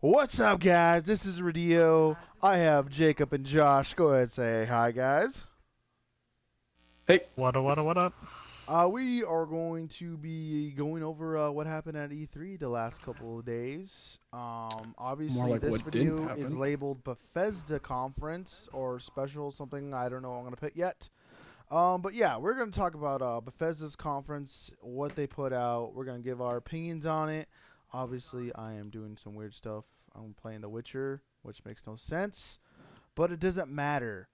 What's up, guys? This is Radio. I have Jacob and Josh. Go ahead and say hi, guys. Hey, What up? We are going to be going over what happened at E3 the last couple of days. more Obviously, like this what didn't video is happen. labeled Bethesda Conference or special something. I don't know what I'm going to put yet. But yeah, we're going to talk about Bethesda's conference, what they put out. We're going to give our opinions on it. Obviously, I am doing some weird stuff. I'm playing The Witcher, which makes no sense, but it doesn't matter.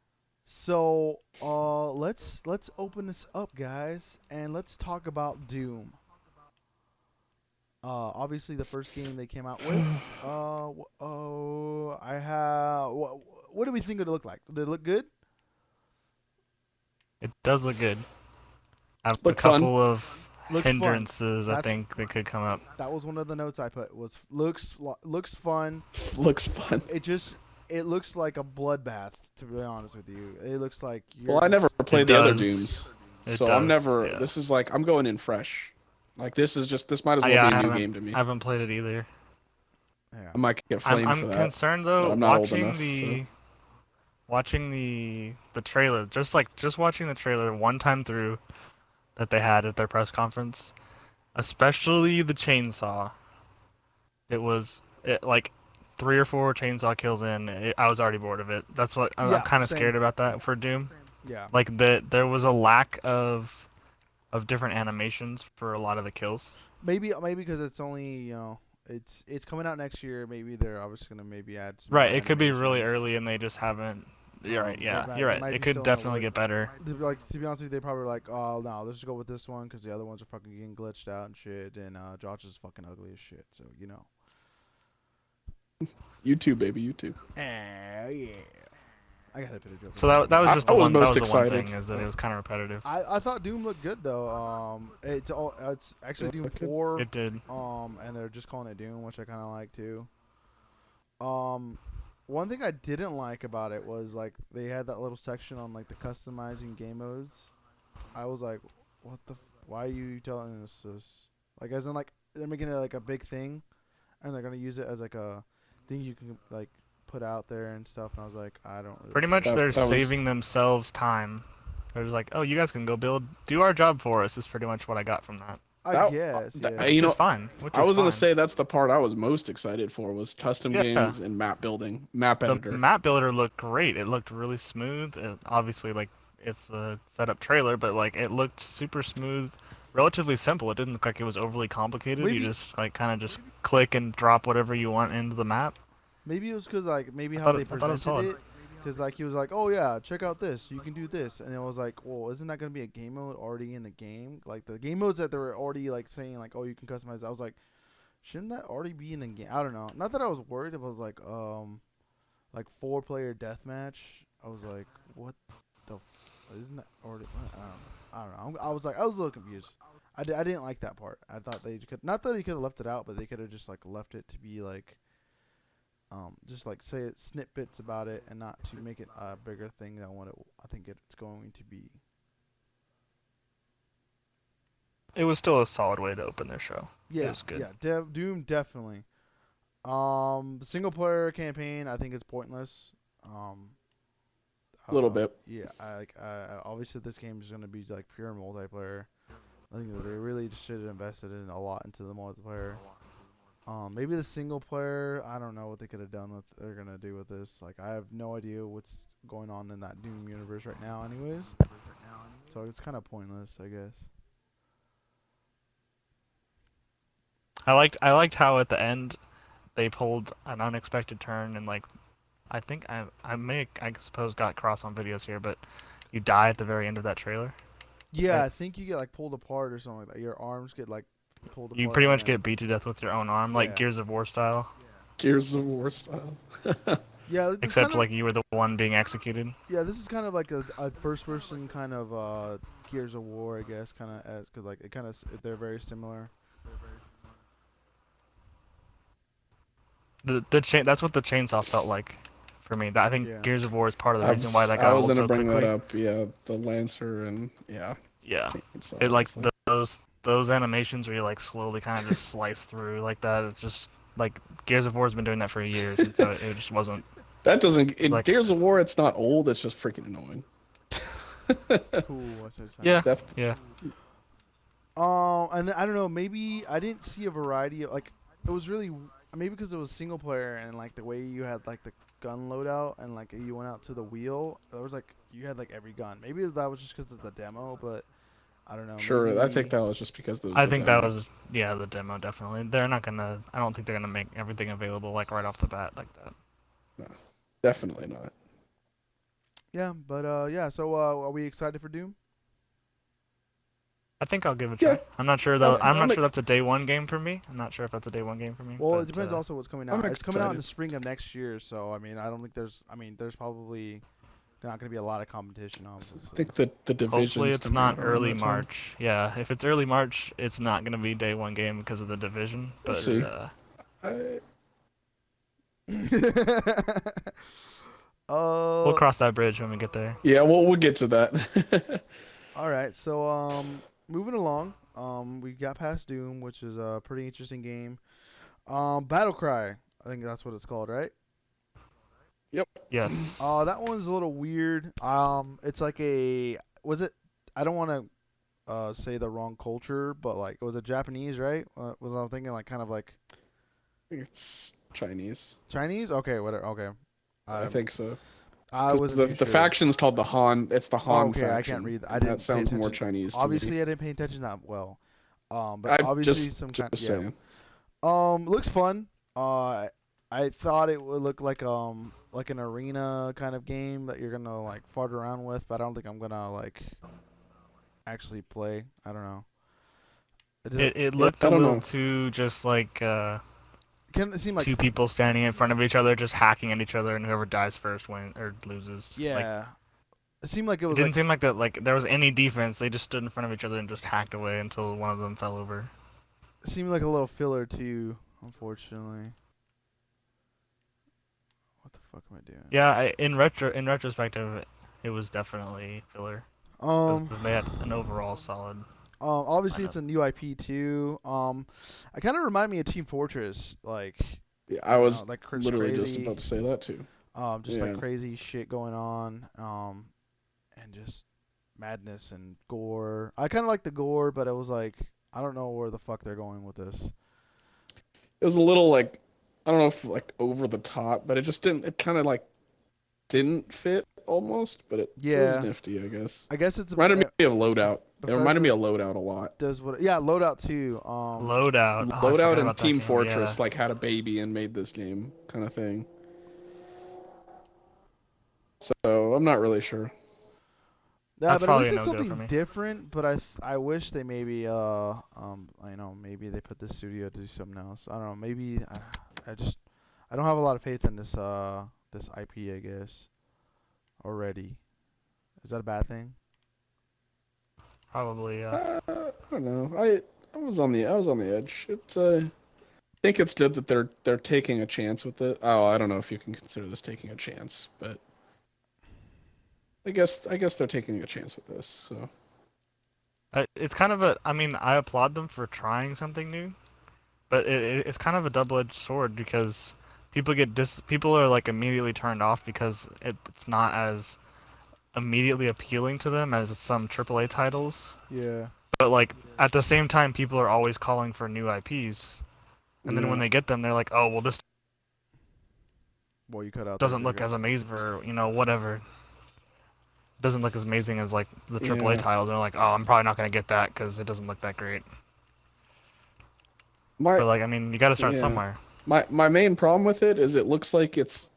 So, let's open this up, guys, and let's talk about Doom. Obviously, the first game they came out with. I have. What do we think it looked like? Did it look good? It does look good. I have a Look fun. couple of Looks fun. hindrances I That's think that could come up. That was one of the notes I put. Was looks fun. Looks fun. It looks like a bloodbath. To be honest with you, it looks like you're. Well, I never just- played It the other does. Dooms, It so does, I'm never. yeah. This is like I'm going in fresh. Like this might as well Yeah, be I a new haven't, game to me. I haven't played it either. Yeah. I might get I'm, flamed I'm for that. concerned but though, I'm not old watching enough. the watching the trailer, just watching the trailer one time through that they had at their press conference, especially the chainsaw. Like 3 or 4 chainsaw kills in. I was already bored of it. That's what I'm Yeah, kind of same. scared about that for Doom. Yeah. Like there was a lack of different animations for a lot of the kills. Maybe because it's only it's coming out next year. Maybe they're obviously gonna maybe add some Right, more it could be really animations. early and they just haven't. You're right. They Yeah, might- you're they right. might It be could still in the definitely work. get better. Like to be honest with you, they probably were like, oh no, let's just go with this one because the other ones are fucking getting glitched out and shit, and Josh is fucking ugly as shit. So YouTube, baby, YouTube. Yeah. I got a bit of joke. So that was just I the was one. most That was the one excited. thing is that it was kind of repetitive. I thought Doom looked good though. It's actually Doom 4. It did. And they're just calling it Doom, which I kind of like too. One thing I didn't like about it was like they had that little section on like the customizing game modes. I was like, what the? Why are you telling us this? Like, as in like they're making it like a big thing, and they're gonna use it as like a thing you can like put out there and stuff. And I was like, I don't. Really Pretty much, That- they're that was- saving themselves time. They're just like, oh, you guys can go do our job for us. Is pretty much what I got from that. I That- guess. that- Yeah. you Which know, is fine. Which I is was gonna fine. say that's the part I was most excited for was custom Yeah. games and map building, map The editor. map builder looked great. It looked really smooth. Obviously, like it's a setup trailer, but like it looked super smooth, relatively simple. It didn't look like it was overly complicated. Maybe- You just like kind of just click and drop whatever you want into the map. Maybe it was because like maybe I how thought they it- I thought it was presented solid. it. Because like he was like, oh yeah, check out this. You can do this, and it was like, well, isn't that gonna be a game mode already in the game? Like the game modes that they were already like saying like, oh, you can customize. I was like, shouldn't that already be in the game? I don't know. Not that I was worried. It was like 4-player deathmatch. I was like, what the? Isn't that already? I don't know. I was like, I was a little confused. I didn't like that part. I thought they could not that they could have left it out, but they could have just like left it to be like. Just like say it snippets about it and not to make it a bigger thing than what I think it's going to be. It was still a solid way to open their show. Yeah, was good. yeah, Doom definitely. The single player campaign I think is pointless. A little bit. Yeah, obviously this game is gonna be like pure multiplayer. I think that they really should have invested in a lot into the multiplayer. Maybe the single player, I don't know what they could have done with. They're gonna do with this. Like, I have no idea what's going on in that Doom universe right now, anyways. So it's kind of pointless, I guess. I liked how at the end they pulled an unexpected turn and like I think I suppose got cross on videos here, but you die at the very end of that trailer. Yeah, Right. I think you get like pulled apart or something like that. Your arms get like pulled apart. You pretty much and get beat to death with your own arm, like Yeah. Gears of War style. Gears of War style. yeah, this Except kinda, like you were the one being executed. yeah, this is kind of like a first-person kind of Gears of War, I guess, kind of because like it kind of they're very similar. That's what the chainsaw felt like for me. I think Yeah. Gears of War is part of the reason why that I got was old gonna so bring quickly. that up. Yeah, the Lancer and yeah. Yeah. chainsaw, It like honestly. those animations where you like slowly kind of just slice through like that. It's just Like Gears of War has been doing that for years, and so it just wasn't. That doesn't in Like- Gears of War. It's not old. It's just freaking annoying. Cool. I said Yeah, Def- yeah. And I don't know. Maybe I didn't see a variety of like. It was really maybe because it was single player and like the way you had like the gun loadout and like you went out to the wheel. There was like you had like every gun. Maybe that was just because of the demo, but I don't know. Sure, maybe... I think that was just because I think that was the demo definitely. They're not gonna. I don't think they're gonna make everything available like right off the bat like that. No, definitely not. Yeah, but yeah. So are we excited for Doom? I think I'll give it a try. Yeah. I'm not sure though. I'm not I'm sure that's a day one game for me. I'm not sure if that's a day one game for me. Well, but, it depends also what's coming out. I'm It's coming out in excited. the spring of next year, so I mean, I don't think there's. I mean, there's probably not going to be a lot of competition, obviously. I think the division. Hopefully it's not early March. Yeah, if it's early March, it's not gonna be day one game because of the division. We'll But see. we'll cross that bridge when we get there. Yeah, we'll get to that. All right, so moving along, we got past Doom, which is a pretty interesting game. Battle Cry, I think that's what it's called, right? Yes. That one's a little weird. It's like was it? I don't want to say the wrong culture, but like, was it Japanese, right? Was I thinking like kind of like It's Chinese. Chinese? Okay, whatever. Okay, I think so. I 'Cause wasn't the too sure. faction's called the Han. It's the Han Okay, faction. I can't read. I and didn't. That sounds pay more attention. Chinese. To Obviously, me. I didn't pay attention that well. But I'm obviously just, some just kind. Yeah. saying. Looks fun. I thought it would look like an arena kind of game that you're gonna like fart around with, but I don't think I'm gonna like actually play. I don't know. It looked I a don't little know. too just like Can it seem like two people standing in front of each other, just hacking at each other, and whoever dies first wins or loses. Like, yeah. It seemed like it it was didn't like seem like that. Like there was any defense. They just stood in front of each other and just hacked away until one of them fell over. it seemed like a little filler too. Unfortunately. What the fuck am I doing? Yeah, in retrospective, it was definitely filler. 'Cause they had an overall solid. Obviously it's a new IP too. I kind of remind me of Team Fortress, like Yeah, I was like literally crazy. just about to say that too. Just like Yeah. crazy shit going on, and just madness and gore. I kind of like the gore, but it was like I don't know where the fuck they're going with this. It was a little like, I don't know if like over the top, but it just didn't. It kind of like didn't fit almost, but it Yeah. was nifty, I guess. I guess it's Reminded me of Loadout. It reminded me of Bethesda Loadout a lot. does what? Yeah, Loadout too. Loadout. Oh, I Loadout forgot and about that Team game, Fortress yeah. like had a baby and made this game kind of thing. So I'm not really sure. Yeah, That's but at probably least a it's no-go for something me. different. But I wish they maybe I know maybe they put this studio to do something else. I don't know. Maybe I don't have a lot of faith in this this IP. I guess already. Is that a bad thing? Probably. Yeah. I don't know. I was on the edge. It's I think it's good that they're taking a chance with it. Oh, I don't know if you can consider this taking a chance, but I guess they're taking a chance with this. So It's kind of a. I mean, I applaud them for trying something new, but it's kind of a double-edged sword because people are like immediately turned off because it's not as immediately appealing to them as some AAA titles. Yeah. But like at the same time, people are always calling for new IPs, and then when yeah. they get them, they're like, oh well, this Well, you cut out. doesn't look as amazing, or whatever. Doesn't look as amazing as like the AAA Yeah. titles. They're like, oh, I'm probably not gonna get that because it doesn't look that great. my But like, I mean, you got to start Yeah. somewhere. my main problem with it is it looks like it's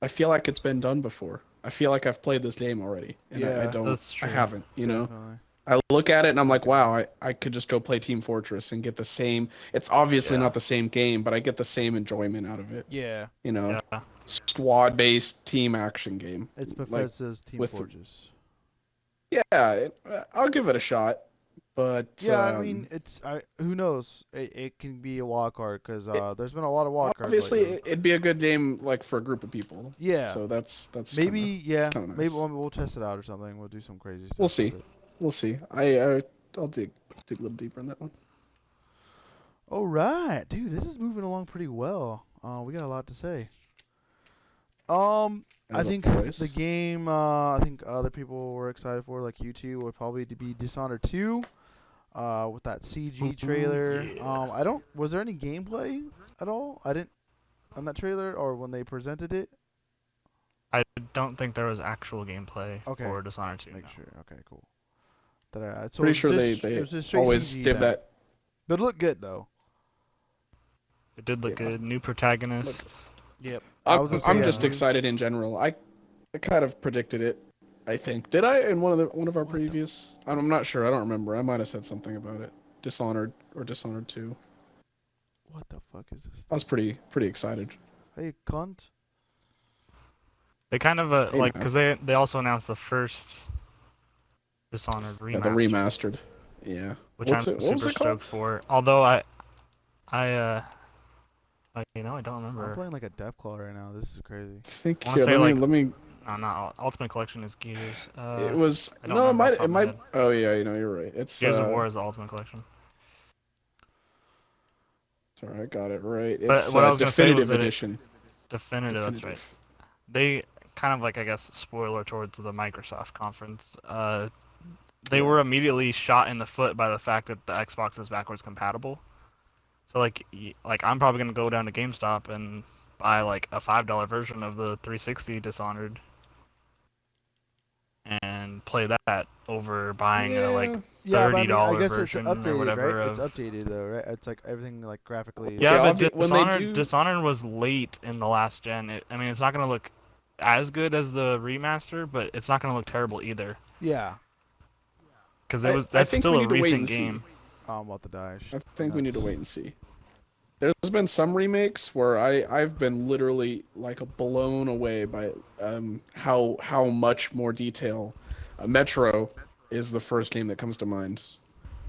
I feel like it's been done before. I feel like I've played this game already, and I Yeah, don't. that's I true. haven't. Definitely. I look at it and I'm like, wow, I could just go play Team Fortress and get the same. It's obviously Yeah. not the same game, but I get the same enjoyment out of it. Yeah. Yeah. Squad-based team action game. It's Like, Bethesda's Team with the- Fortress. Yeah, I'll give it a shot, but Yeah, I mean, who knows? It can be a wild card because there's been a lot of wild cards. obviously lately. it'd be a good game like for a group of people. Yeah. So that's Maybe yeah. kinda nice. Maybe we'll test it out or something. We'll do some crazy stuff. We'll with see. it. We'll see. I'll dig a little deeper in that one. All right, dude, this is moving along pretty well. We got a lot to say. I As think always. the game. I think other people were excited for, like you two, would probably to be Dishonored 2. With that CG trailer. yeah. I don't. Was there any gameplay at all? I didn't on that trailer or when they presented it. I don't think there was actual gameplay Okay. for Dishonored 2. Make no. sure. Okay, cool. So Pretty it's sure just, they it was just straight always CG did then. that. But it looked good though. It did look Yeah. good. New protagonist. Look- Yep. I'm just excited in general. I kind of predicted it. I think did I in one of our What the- previous? I'm not sure. I don't remember. I might have said something about it. Dishonored or Dishonored 2. What the fuck is this? I was pretty excited. Hey, cunt. They kind of Hey, like man. because they also announced the first Dishonored remaster, Yeah, the remastered. Yeah. which What's I'm it? What was super it called? stoked for. Although I don't I'm remember. playing like a Deathclaw right now. This is crazy. I think I wanna yeah. say, Let me. No, not Ultimate Collection is Gears. It was I don't no. It remember off might. the top It of my might. head. Oh yeah. You're right. It's Gears of War is the Ultimate Collection. Sorry, I got it right. But It's what I was gonna say was Definitive that Edition. Definitive, that's right. They kind of like, I guess, spoiler towards the Microsoft conference. They Yeah. were immediately shot in the foot by the fact that the Xbox is backwards compatible. So like I'm probably gonna go down to GameStop and buy like a $5 version of the 360 Dishonored and play that over buying a like Yeah, but I $30 guess it's version or updated, whatever right? It's of- updated though, right? It's like everything like graphically. Yeah, Yeah, but when they Dishonored, do- Dishonored was late in the last gen. I mean, it's not gonna look as good as the remaster, but it's not gonna look terrible either. Yeah. Because I that's think still we a need to wait recent and see. game. I'm about to die. I think we need to wait and see. There's been some remakes where I've been literally like blown away by how much more detail. Metro is the first game that comes to mind.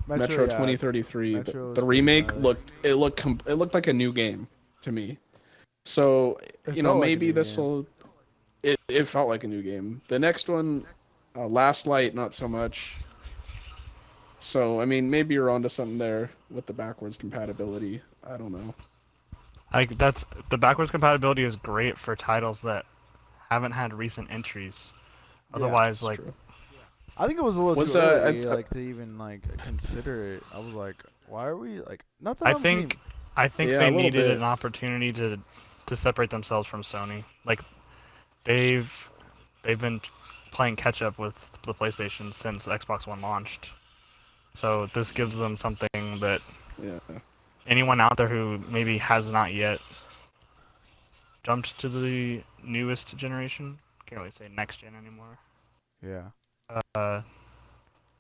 Metro yeah. 2033. Metro is The pretty remake gnarly. looked like a new game to me. So It you know felt like a maybe new this game. will. It felt like a new game. The next one, Last Light, not so much. So I mean maybe you're onto something there with the backwards compatibility. I don't know. Like that's the backwards compatibility is great for titles that haven't had recent entries. Yeah, Otherwise, It's like true. I think it was a little Was, too early, I- like to even like consider it. I was like, why are we like? Not that I I'm think Yeah, they a little needed bit. an opportunity to separate themselves from Sony. Like they've been playing catch up with the PlayStation since Xbox One launched. So this gives them something that Yeah. anyone out there who maybe has not yet jumped to the newest generation, can't really say next gen anymore. Yeah.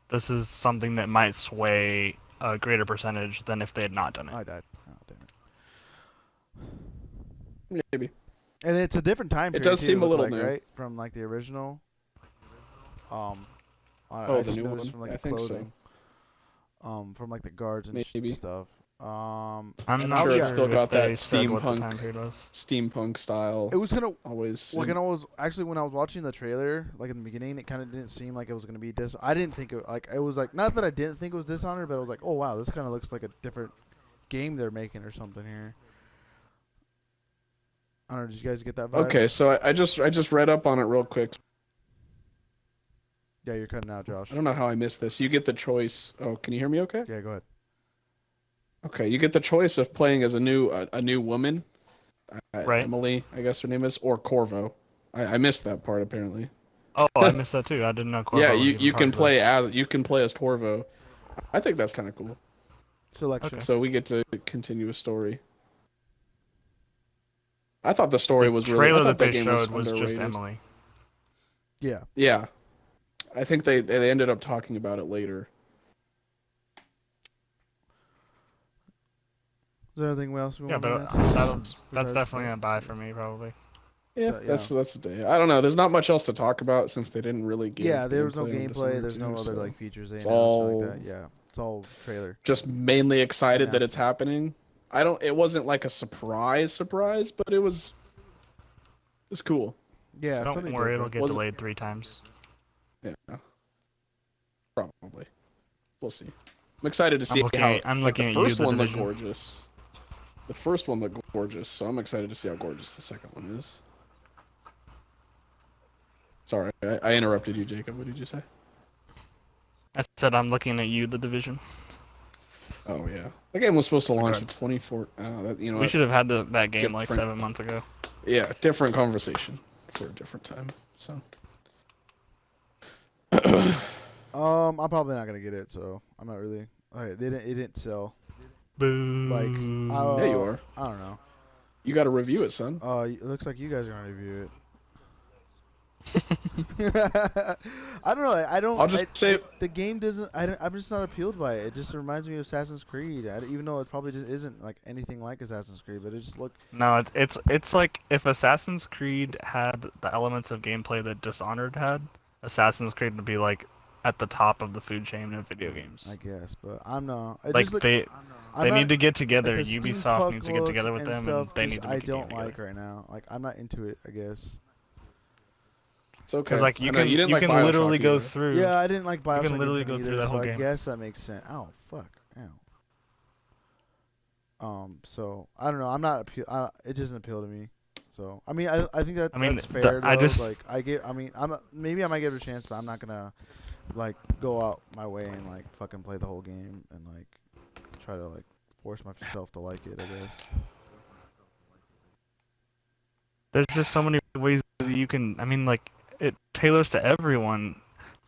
This is something that might sway a greater percentage than if they had not done it. I died. Oh damn it. Maybe. And it's a different time It period. does too, seem a look little like, new. right? From like the original. I The just new noticed one? from like I the think so. clothing. From like the guards and Maybe. stuff. I'm and not sure sure it's still if got that they said what the steampunk- time period was. Steampunk style. It was kind of Always. like, and I was actually when I was watching the trailer, like in the beginning, it kind of didn't seem like it was gonna be I didn't think it was like not that I didn't think it was Dishonored, but I was like, oh wow, this kind of looks like a different game they're making or something here. I don't know. Did you guys get that vibe? Okay, so I just read up on it real quick. Yeah, you're cutting out, Josh. I don't know how I missed this. You get the choice. Oh, can you hear me? Okay. Yeah, go ahead. Okay, you get the choice of playing as a new woman, Right. Emily, I guess her name is, or Corvo. I missed that part apparently. Oh, I missed that too. I didn't know. Corvo Yeah, was you even you part can of play this. as Corvo. I think that's kind of cool. Selection. Okay. So we get to continue a story. I thought the story The was really. I trailer thought that they game showed was underrated. just Emily. Yeah. Yeah, I think they ended up talking about it later. Is there anything else we Yeah, want but to add? that's Besides definitely that? a buy for me probably. Yeah, So, that's the day. I don't know. There's not much else to talk about since they didn't really give. Yeah, there was no gameplay on gameplay. Dishonored There's no 2, other so like features they it's announced or all- like that. Yeah, it's all trailer. just mainly excited that it's Announcement. happening. It wasn't like a surprise, but it's cool. Yeah, So it's don't something worry, it'll different. get Was it- delayed 3 times. Yeah. Probably. We'll see. I'm excited to see how. I'm Like looking the at you, first The one looked Division. gorgeous. The first one looked gorgeous, so I'm excited to see how gorgeous the second one is. Sorry, I interrupted you, Jacob. What did you say? I said I'm looking at you, The Division. Oh yeah, that game was supposed to launch in Regards. 24. You know We what? should have had that game like Different. 7 months ago. Yeah, different conversation for a different time. So. I'm probably not gonna get it, so I'm not really. It didn't sell. Boo. Like, Yeah, you are. I don't know. You got to review it, son. It looks like you guys are gonna review it. I don't know. I don't. I'll just say the game doesn't. I'm just not appealed by it. It just reminds me of Assassin's Creed. Even though it probably just isn't like anything like Assassin's Creed, but it just look. No, it's like if Assassin's Creed had the elements of gameplay that Dishonored had, Assassin's Creed would be like at the top of the food chain of video games. I guess, but I'm not. It Like just look, they need to get together. like the Ubisoft steampunk needs to get together with look them, stuff, and they just need to I make a game don't like together. right now. Like I'm not into it. I guess. it's okay. Because like you I know, can didn't like can Bioshock literally go either. through. Yeah, I didn't like Bioshock literally Infinite go through either, that so whole I game. guess that makes sense. Oh fuck. So I don't know. I'm not it doesn't appeal to me. So I mean, I think that's fair. Maybe I might give it a chance, but I'm not gonna like go out my way and like fucking play the whole game and like try to like force myself to like it. I guess. There's just so many ways that you can. I mean, like it tailors to everyone.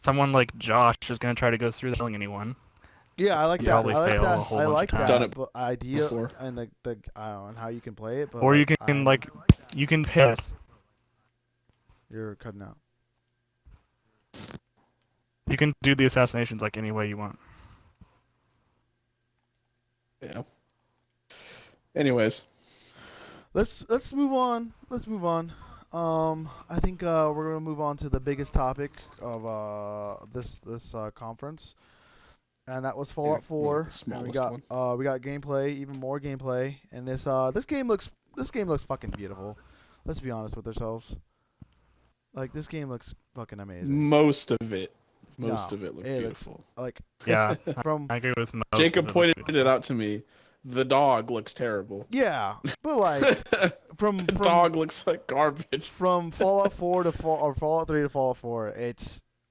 Someone like Josh is gonna try to go through killing anyone. Yeah, I like You that. probably I like fail a that. whole I bunch of like times. that Done it idea before. and the and how you can play it. But Or you like, can like you can pick. You're cutting out. You can do the assassinations like any way you want. Yeah. Anyways, Let's move on. I think we're gonna move on to the biggest topic of this conference, and that was Fallout Yeah, 4. the And smallest we got gameplay, even more gameplay, and this game looks fucking beautiful. Let's be honest with ourselves. Like this game looks fucking amazing. most of it No, looked it looks- beautiful. Like Yeah, from I agree with most. Jacob of it. pointed it out to me. The dog looks terrible. yeah, but like from The dog looks like garbage. from Fallout 4 to Fallout 3 to Fallout 4,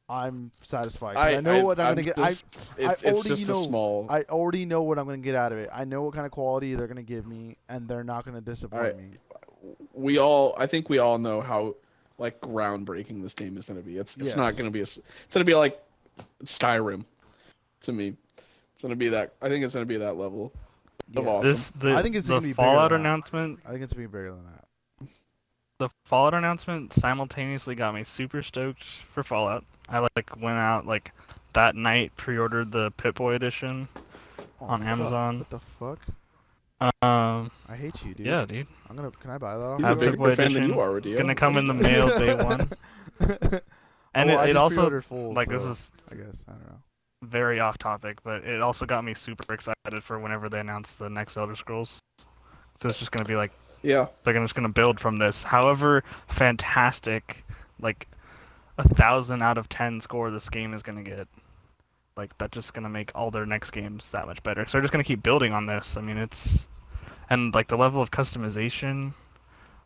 I'm satisfied. 'Cause I know what I'm gonna get. It's already just a know- small. I already know what I'm gonna get out of it. I know what kind of quality they're gonna give me, and they're not gonna disappoint me. I think we all know how like groundbreaking this game is gonna be. It's Yes. not gonna be it's gonna be like Skyrim to me. It's gonna be that. I think it's gonna be that level of Yeah. awesome. I think it's the gonna be bigger Fallout than that. announcement. I think it's gonna be bigger than that. The Fallout announcement simultaneously got me super stoked for Fallout. I like went out like that night, pre-ordered the Pip-Boy edition Oh, on fuck. Amazon. What the fuck? I hate you, dude. Yeah, dude. Can I buy that off He's Have a Big bigger Boy fan than edition. you are, Dio. Gonna come in the mail day one. And Well, I it just also pre-ordered full, like so this is I guess I don't know. very off topic, but it also got me super excited for whenever they announce the next Elder Scrolls. So it's just gonna be like Yeah. they're just gonna build from this. However fantastic, like 1,000 out of 10 score this game is gonna get. Like that's just gonna make all their next games that much better. So they're just gonna keep building on this. I mean and like the level of customization,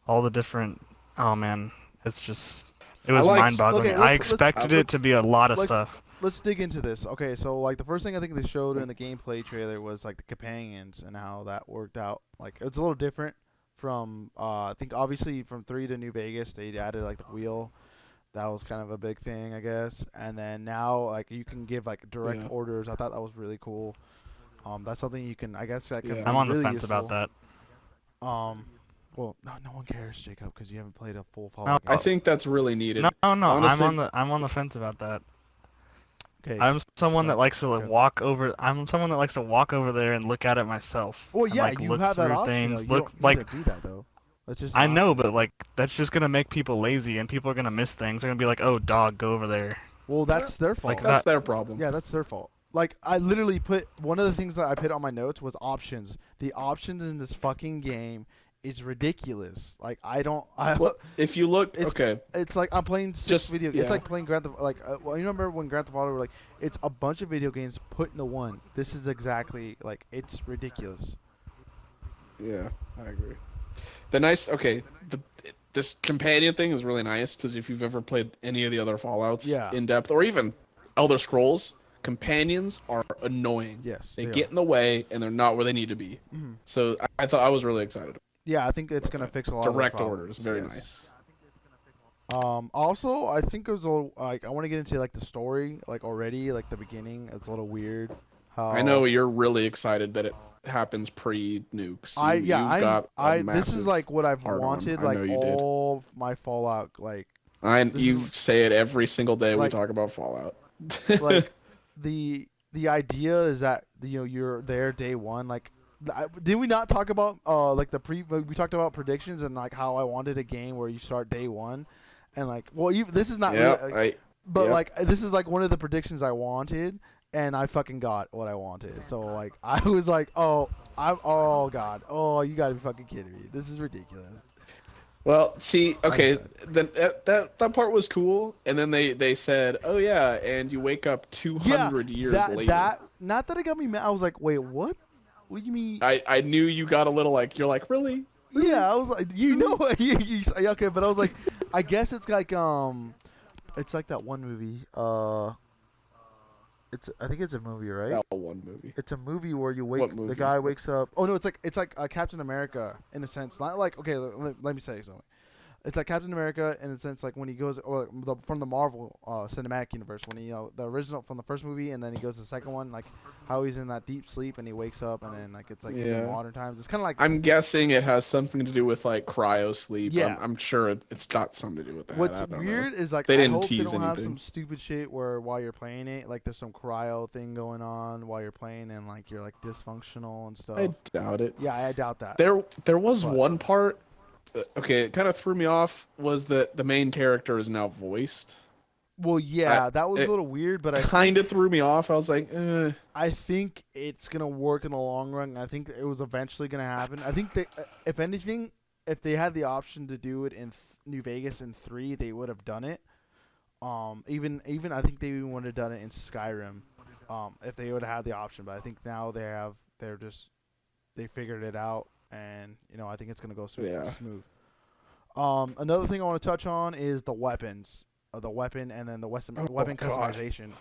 all the different it was mind-boggling. Okay, I let's- expected it to be a lot of let's- stuff. Let's dig into this. Okay, so like the first thing I think they showed in the gameplay trailer was like the companions and how that worked out. Like it's a little different from I think obviously from 3 to New Vegas they added like the wheel. That was kind of a big thing, I guess. And then now like you can give like direct Yeah. orders. I thought that was really cool. That's something you can I guess that can Yeah. be I'm on the really fence about useful. that. Well, no one cares, Jacob, because you haven't played a full No, Fallout I game. think that's really needed. No, Honestly- I'm on the fence about that. Okay, I'm someone that Scott, likes to like, go. walk over. I'm someone that likes to walk over there and look at it myself. Well, and, yeah, like, you look have that through option. things, Though. You look don't like need to do that though. That's just. I an know, option. but like that's just gonna make people lazy, and people are gonna miss things. They're gonna be like, "Oh, dog, go over there." Well, that's their fault. Like That's their problem. Yeah, that's their fault. Like I literally put one of the things that I put on my notes was options. The options in this fucking game is ridiculous. Like I don't. Well, if you look, It's- okay, It's like I'm playing Just- video. yeah. It's like playing Grand Theft. Like well, you remember when Grand Theft Auto were like, it's a bunch of video games put into one. This is exactly like it's ridiculous. yeah, I agree. This companion thing is really nice because if you've ever played any of the other Fallouts Yeah. in depth, or even Elder Scrolls, companions are annoying. Yes, They they get are. in the way and they're not where they need to be. Mhm. So I thought I was really excited. Yeah, I think it's gonna fix a lot. Direct of those orders, very yes. nice. Also, I think it was a little like I want to get into like the story like already like the beginning. It's a little weird. How I know you're really excited that it happens pre-nukes. You've got a this is massive like what I've hard on. wanted I like know you did. all my Fallout like You is- say it every single day like- we talk about Fallout. like the idea is that you're there day one like. Did we not talk about like we talked about predictions and like how I wanted a game where you start day one, and like this is not yeah, really, but yeah. like this is like one of the predictions I wanted, and I fucking got what I wanted. So like I was like, oh god, you gotta be fucking kidding me. This is ridiculous. Well, see, okay, Understood. then that part was cool, and then they said, oh yeah, and you wake up 200 years later. That not that it got me mad. I was like, wait, what? What do you mean? I knew you got a little like you're like really. Yeah, I was like, okay, but I was like, I guess it's like that one movie. I think it's a movie, right? That one movie. It's a movie where you What the movie? guy wakes up. Oh no, it's like Captain America in a sense. Not like okay, let me say something. It's like Captain America in a sense, like when he goes from the Marvel cinematic universe, when he the original from the first movie, and then he goes to the second one, like how he's in that deep sleep and he wakes up, and then like it's like he's in Yeah. modern times. It's kind of like I'm guessing it has something to do with like cryo sleep. Yeah. I'm sure it's got something to do with that. what's I don't weird know. is like They I didn't hope they tease don't have anything. some stupid shit where while you're playing it, like there's some cryo thing going on while you're playing and like you're like dysfunctional and stuff. I doubt it. Yeah, I doubt that. There was But- one part. Okay, it kind of threw me off. Was that the main character is now voiced? Well, yeah, that was a little weird, but Kind of threw me off. I was like, I think it's gonna work in the long run. I think it was eventually gonna happen. I think that if anything, if they had the option to do it in New Vegas in 3, they would have done it. Even I think they even would have done it in Skyrim, if they would have had the option. But I think now they figured it out, and I think it's gonna go super Yeah. smooth. Another thing I want to touch on is the weapons. The weapon and then the weapon God. customization.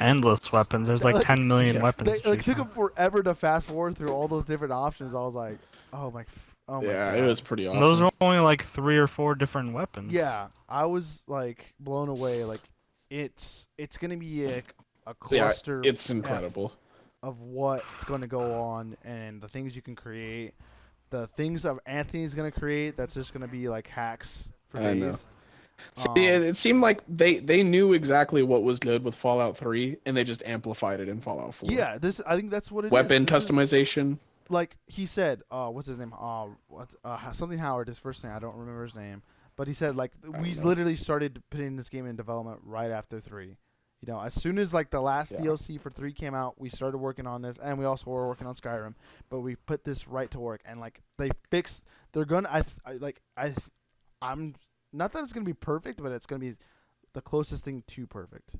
Endless weapons. There's like Like- 10 million Yeah. weapons. They to like choose took from. them forever to fast forward through all those different options. I was like, oh my yeah, god. it was pretty awesome. Those are only like 3 or 4 different weapons. Yeah, I was like blown away. Like it's gonna be a Yeah, cluster. it's incredible. of what's gonna go on and the things you can create. The things that Anthony's gonna create. That's just gonna be like hacks for I know. days. See, it seemed like they knew exactly what was good with Fallout 3, and they just amplified it in Fallout 4. Yeah, I think that's what it is. Weapon This is- customization. like he said, what's his name? Something Howard. His first name, I don't remember his name, but he said like we know. literally started putting this game in development right after 3. As soon as like the last Yeah. DLC for 3 came out, we started working on this, and we also were working on Skyrim, but we put this right to work, and like they fixed. They're gonna. I'm not that it's gonna be perfect, but it's gonna be the closest thing to perfect.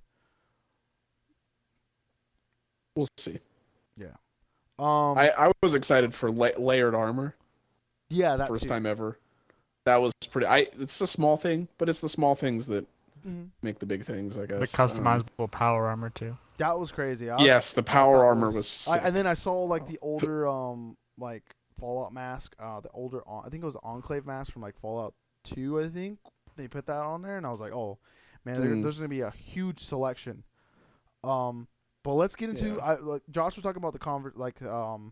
We'll see. I I was excited for layered armor. yeah, that First too. time ever. That was pretty. It's a small thing, but it's the small things that Mhm. make the big things, I guess. The customizable power armor too. That was crazy. Yes, the I power thought armor was. Sick. and then I saw like the older like Fallout mask, the older I think it was the Enclave mask from like Fallout 2. I think they put that on there, and I was like, oh man, there's gonna be a huge selection. But let's get into like Josh was talking about the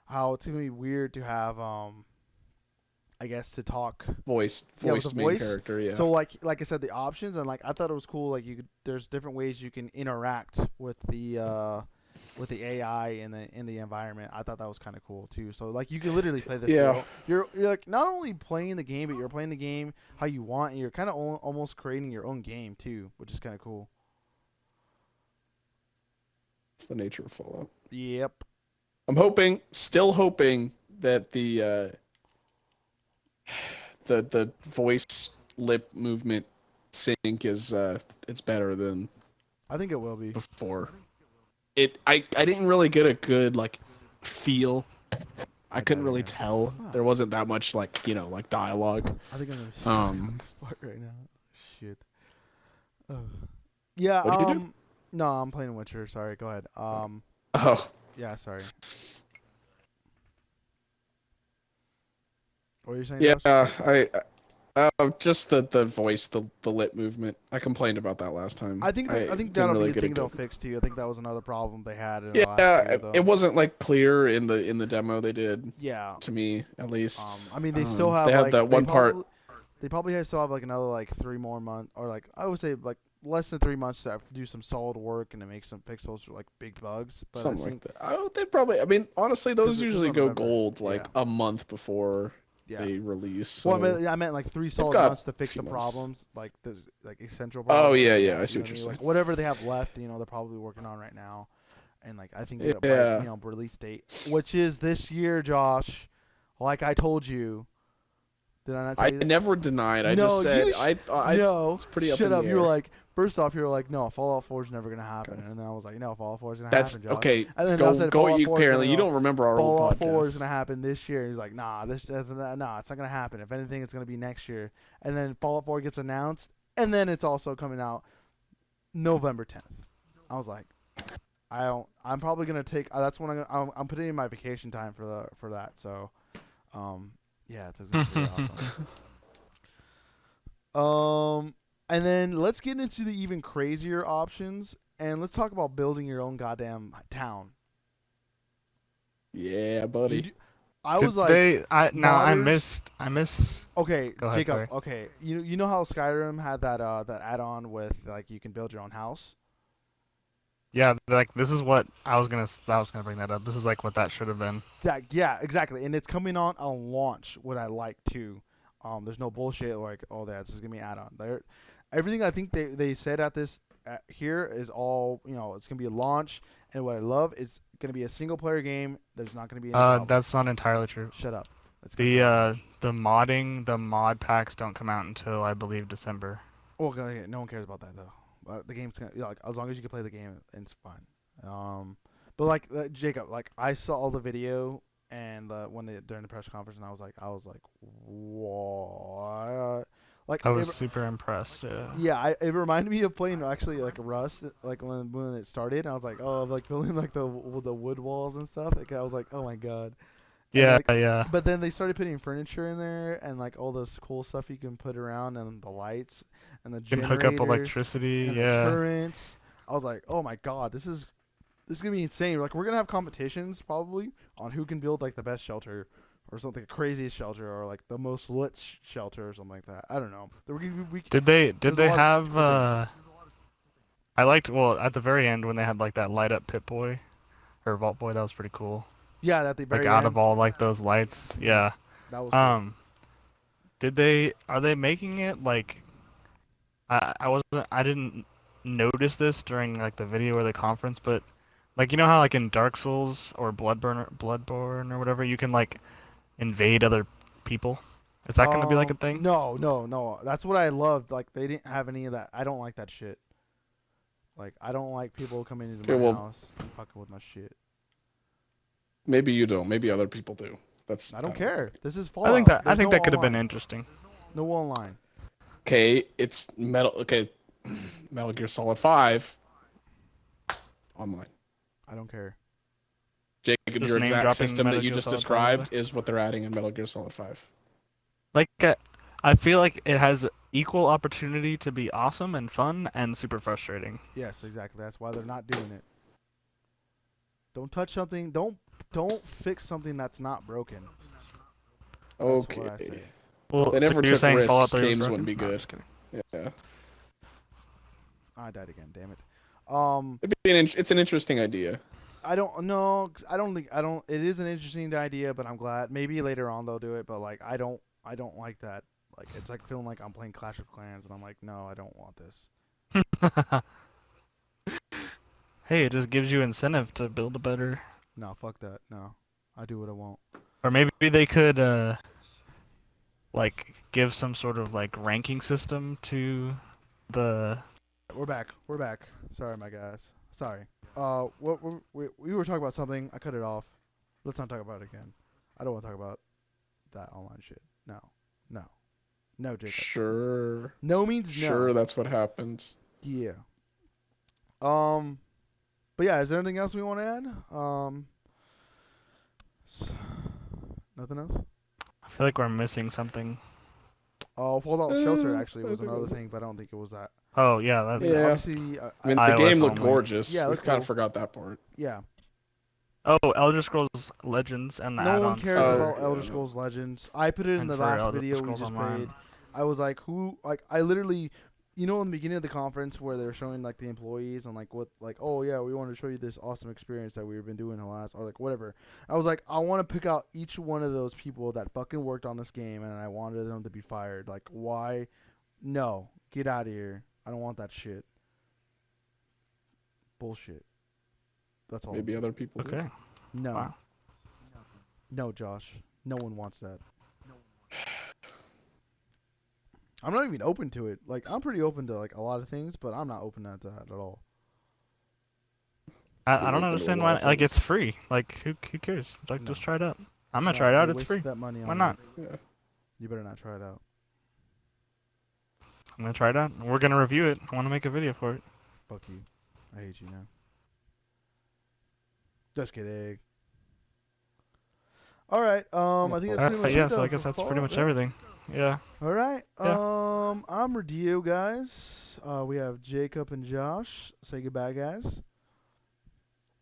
how it's gonna be weird to have I guess to talk. voiced with the main voice. character. Yeah. So like I said, the options, and like I thought it was cool. Like there's different ways you can interact with the AI in the environment. I thought that was kind of cool too. So like you can literally play this. Yeah. You're like not only playing the game, but you're playing the game how you want, and you're kind of almost creating your own game too, which is kind of cool. It's the nature of Fallout. Yep. I'm still hoping that the the voice lip movement sync is it's better than I think it will be. before. I didn't really get a good like feel. I couldn't died really again. tell. Fuck. There wasn't that much like like dialogue. I think I'm gonna be stuck on this part right now. Shit. Yeah. What'd you do? No, I'm playing Witcher. Sorry. Go ahead. Oh, Yeah. Sorry. What were you saying? yeah. Josh? Just the voice, the lip movement. I complained about that last time. I think didn't that'll really be a get thing they'll good. fix too. I think that was another problem they had in the last Yeah, year, though. it wasn't like clear in the demo they did. Yeah. To me, at least. I mean, they still have they had like that one part. They probably still have like another like 3 more months, or like I would say like less than 3 months to do some solid work and to make some fix those like big bugs. But Something I think like that. Oh, they probably. I mean, honestly, those 'cause usually of go November. gold like Yeah. a month before yeah. they release. Well, So. I meant like 3 solid got months to fix few the months. problems, like the essential Oh, problems. yeah, I see you know what you're I mean? saying. Like whatever they have left, they're probably working on right now, and like I think that Yeah. by release date, which is this year, Josh. Like I told you, did I not tell I you that? never denied. I No, just said you I no, was pretty up shut in up. the You were air. like, first off, you were like, no, Fallout 4 is never gonna happen, Okay. and then I was like, no, Fallout 4 is gonna That's happen, Josh. okay. And then I said Fallout 4 is apparently gonna you don't remember our old Fallout podcast. 4 is gonna happen this year. He's like, nah, it's not gonna happen. If anything, it's gonna be next year. And then Fallout 4 gets announced, and then it's also coming out November 10th. I was like, I'm probably gonna take. That's when I'm putting in my vacation time for that. So, yeah, it's gonna be awesome. And then let's get into the even crazier options, and let's talk about building your own goddamn town. Yeah, buddy. I Did was like, they, I modders- miss. okay, Go ahead, Jacob. sorry. Okay, you know how Skyrim had that add-on with like you can build your own house. Yeah, like this is what I was gonna bring that up. This is like what that should have been. Yeah, exactly, and it's coming on launch. What I like too. There's no bullshit like, oh, this is gonna be add-on. Everything I think they said at this here is all it's gonna be a launch, and what I love is gonna be a single player game. There's not gonna be any problems. That's not entirely true. Shut up. That's The mod packs don't come out until I believe December. well, no one cares about that though. The game's gonna like as long as you can play the game, it's fine. But like Jacob, like I saw all the video and during the press conference, and I was like, what? Like I was super impressed. Yeah. yeah, it reminded me of playing actually like Rust, like when it started. And I was like, oh, like building like the wood walls and stuff. Like I was like, oh my god. And, Yeah, like, yeah. But then they started putting furniture in there and like all this cool stuff you can put around and the lights and the You can generators hook up electricity. and the Yeah. turrets. I was like, oh my god, this is gonna be insane. Like we're gonna have competitions probably on who can build like the best shelter or something, the craziest shelter or like the most lit shelter or something like that. I don't know. Did they there's a lot of have cool things. I liked at the very end when they had like that light up Pit Boy or Vault Boy. That was pretty cool. Yeah, at the very Like out end, of all like those lights. Yeah. that was cool. Are they making it like I didn't notice this during like the video or the conference, but like how like in Dark Souls or Bloodborne or whatever you can like invade other people. Is that gonna be like a thing? No. That's what I loved. Like they didn't have any of that. I don't like that shit. Like I don't like people coming into my house and fucking with my shit. Maybe you don't. Maybe other people do. I don't care. This is Fallout. I think no that could have been online. interesting. No online. Okay, it's Metal Gear Solid 5 online. I don't care. Jacob, Just your name exact dropping system Metal that you Gear just Solid 5 described is what they're adding in Metal Gear Solid 5. Like I feel like it has equal opportunity to be awesome and fun and super frustrating. Yes, exactly. That's why they're not doing it. Don't touch something. Don't fix something that's not broken. That's Okay. what I say. Well, They never so you're took saying risks. Fallout 3 was Games broken? wouldn't be No, I'm good. just kidding. Yeah. I died again. Damn it. It's an interesting idea. I don't know. I don't think. It is an interesting idea, but I'm glad. Maybe later on they'll do it. But like, I don't like that. Like, it's like feeling like I'm playing Clash of Clans, and I'm like, no, I don't want this. Hey, it just gives you incentive to build a better. No, fuck that. No, I do what I want. Or maybe they could like give some sort of like ranking system to the. We're back. We're back. Sorry, my guys. Sorry. We were talking about something. I cut it off. Let's not talk about it again. I don't want to talk about that online shit. No. No. No, Jacob. Sure. No means no. Sure, that's what happens. Yeah. But yeah, is there anything else we want to add? Nothing else? I feel like we're missing something. Oh, Fallout Shelter actually I was think another it- thing, but I don't think it was that. Oh yeah, that's Yeah. Obviously, I mean, the iOS game looked only. gorgeous. Yeah, it we looked kind cool. of forgot that part. yeah. Oh, Elder Scrolls Legends and the No one add-ons. cares Oh, about yeah, Elder no. Scrolls Legends. I put it in And the for last Elder video we Scrolls just Online. played. I was like, who? Like, I literally, in the beginning of the conference where they were showing like the employees and like what, like, oh yeah, we want to show you this awesome experience that we've been doing the last, or like whatever. I was like, I want to pick out each one of those people that fucking worked on this game, and I wanted them to be fired. Like, why? No, get out of here. I don't want that shit. Bullshit. That's all. I'm Maybe saying. other people do. Okay. No. Wow. No, Josh. No one wants that. I'm not even open to it. Like, I'm pretty open to like a lot of things, but I'm not open to that at all. I You're don't open to a understand lot why. of Like it's things. free. Like who cares? Like No. just try it out. I'm gonna No, try it out. they It's wasted free. that money Why on not? it. Yeah. You better not try it out. I'm gonna try it out. We're gonna review it. I want to make a video for it. Fuck you. I hate you now. Just kidding. All right. I think that's pretty much Yeah, it. so though, I guess for that's pretty Fallout, much right? everything. Yeah. All right. Yeah. I'm Radio, guys. We have Jacob and Josh. Say goodbye, guys.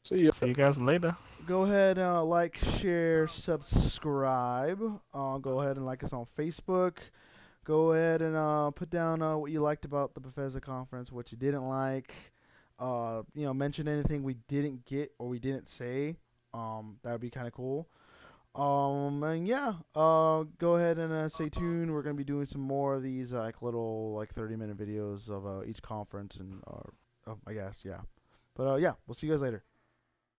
See ya. See you guys later. Go ahead, like, share, subscribe. Go ahead and like us on Facebook. Go ahead and put down what you liked about the Bethesda conference, what you didn't like. Mention anything we didn't get or we didn't say. That would be kind of cool. And yeah, go ahead and stay tuned. We're gonna be doing some more of these like little 30-minute videos of each conference and I guess yeah. But yeah, we'll see you guys later.